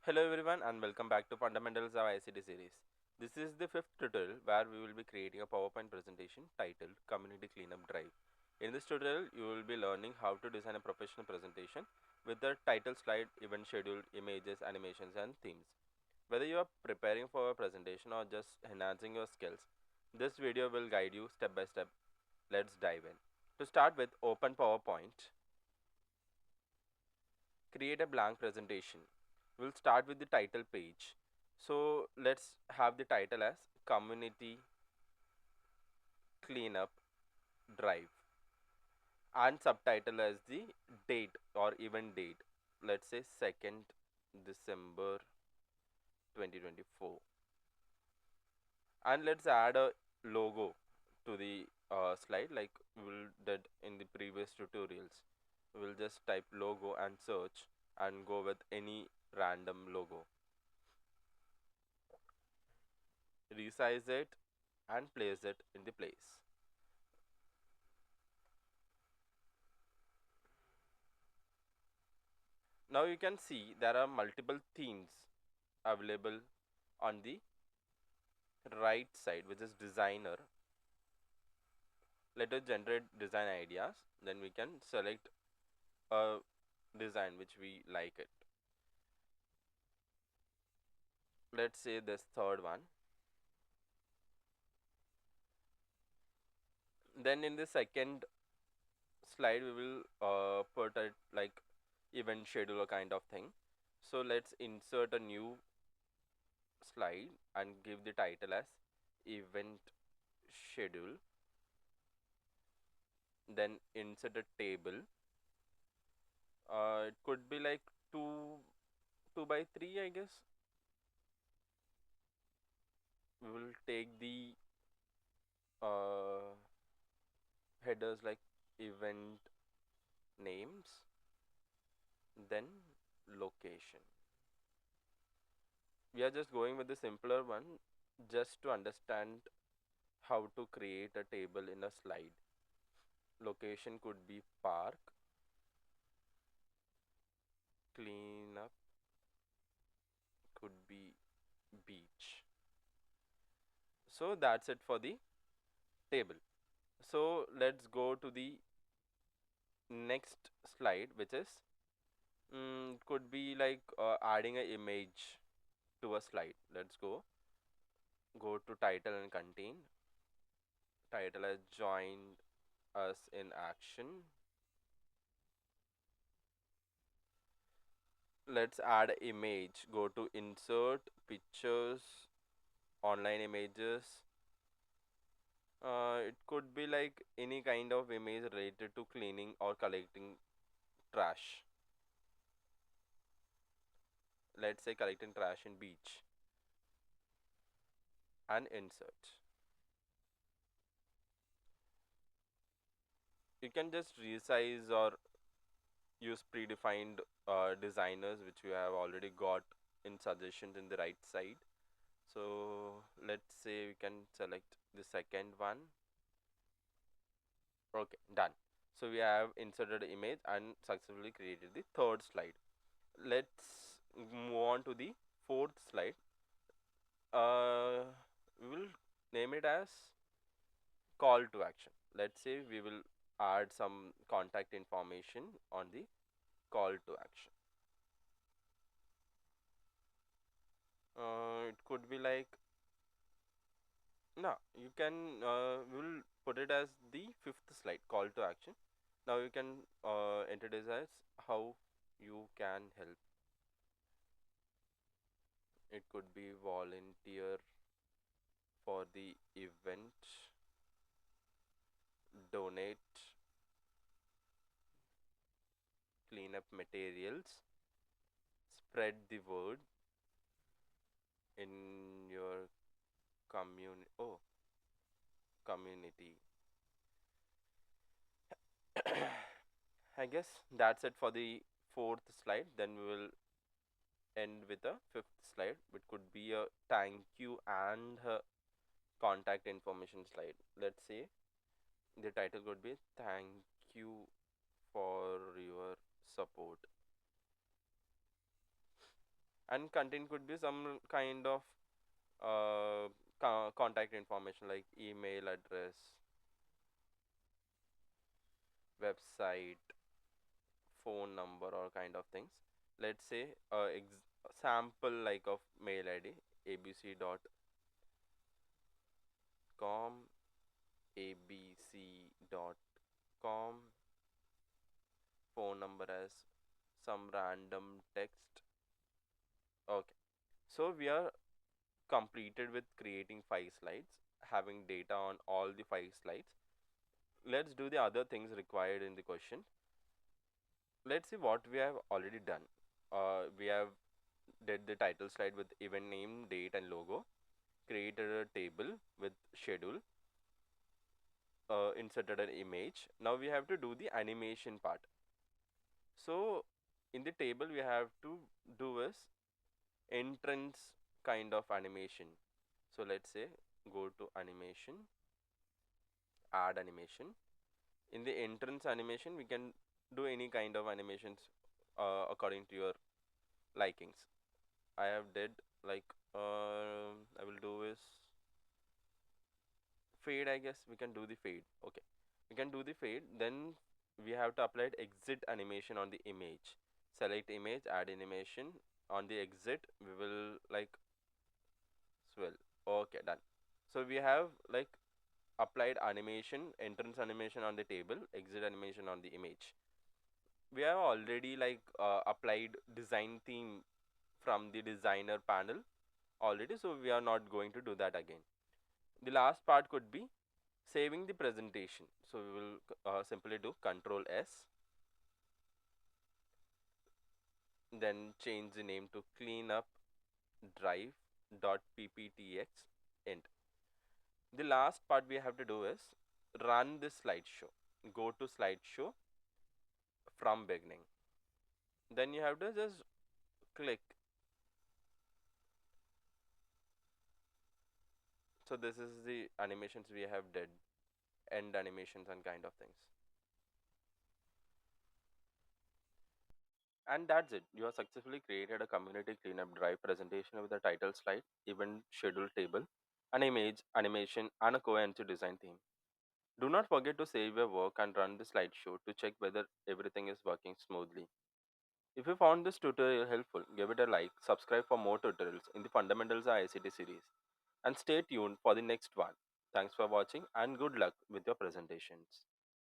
Hello everyone and welcome back to Fundamentals of ICT series. This is the fifth tutorial where we will be creating a PowerPoint presentation titled Community Cleanup Drive. In this tutorial, you will be learning how to design a professional presentation with the title slide, event schedule, images, animations and themes. Whether you are preparing for a presentation or just enhancing your skills, this video will guide you step by step. Let's dive in. To start with, open PowerPoint. Create a blank presentation. We'll start with the title page. So let's have the title as Community Cleanup Drive and subtitle as the date or event date. Let's say 2nd December 2024. And let's add a logo to the slide like we did in the previous tutorials. We'll just type logo and search and go with any random logo. Resize it and place it in the place. Now you can see there are multiple themes available on the right side, which is designer. Let us generate design ideas, then we can select a design which we like it. Let's say this third one. Then in the second slide we will put it like event scheduler kind of thing. So let's insert a new slide and give the title as event schedule, then insert a table. It could be like 2 by 3, I guess. We will take the uh, headers like event names, then location. We are just going with the simpler one just to understand how to create a table in a slide. Location could be park, cleanup could be beach. So that's it for the table. So let's go to the next slide, which is could be like adding an image to a slide. Let's go to title and contain. Title has joined us in action. Let's add image. Go to insert pictures, online images. It could be like any kind of image related to cleaning or collecting trash. Let's say collecting trash in beach and insert. You can just resize or use predefined designers which you have already got in suggestions in the right side. So let's say we can select the second one. Okay, done. So we have inserted image and successfully created the third slide. Let's move on to the fourth slide. We will name it as call to action. Let's say we will add some contact information on the call to action. It could be like, no, you can, we'll put it as the fifth slide, call to action. Now you can enter this as how you can help. It could be volunteer for the event, donate, clean up materials, spread the word in your community. I guess that's it for the fourth slide. Then we will end with a fifth slide, which could be a thank you and contact information slide. Let's say the title could be thank you for your support. And content could be some kind of contact information like email address, website, phone number, or kind of things. Let's say sample like of mail id abc.com, abc.com, phone number as some random text. Okay, so we are completed with creating 5 slides, having data on all the 5 slides. Let's do the other things required in the question. Let's see what we have already done. We have did the title slide with event name, date, and logo, created a table with schedule, inserted an image. Now we have to do the animation part. So in the table we have to do is entrance kind of animation. So let's say go to animation, add animation. In the entrance animation we can do any kind of animations according to your likings. I have did like I will do is fade. I guess we can do the fade. Okay, we can do the fade. Then we have to apply exit animation on the image. Select image, add animation. On the exit we will like swell. Okay, done. So we have like applied animation, entrance animation on the table, exit animation on the image. We have already like applied design theme from the designer panel already, so we are not going to do that again. The last part could be saving the presentation. So we will simply do Control S, then change the name to cleanup drive.pptx end. The last part we have to do is run this slideshow. Go to slideshow from beginning. Then you have to just click. So this is the animations we have did, end animations and kind of things. And that's it. You have successfully created a community cleanup drive presentation with a title slide, event schedule table, an image, animation, and a cohesive design theme. Do not forget to save your work and run the slideshow to check whether everything is working smoothly. If you found this tutorial helpful, give it a like, subscribe for more tutorials in the Fundamentals of ICT series, and stay tuned for the next one. Thanks for watching and good luck with your presentations.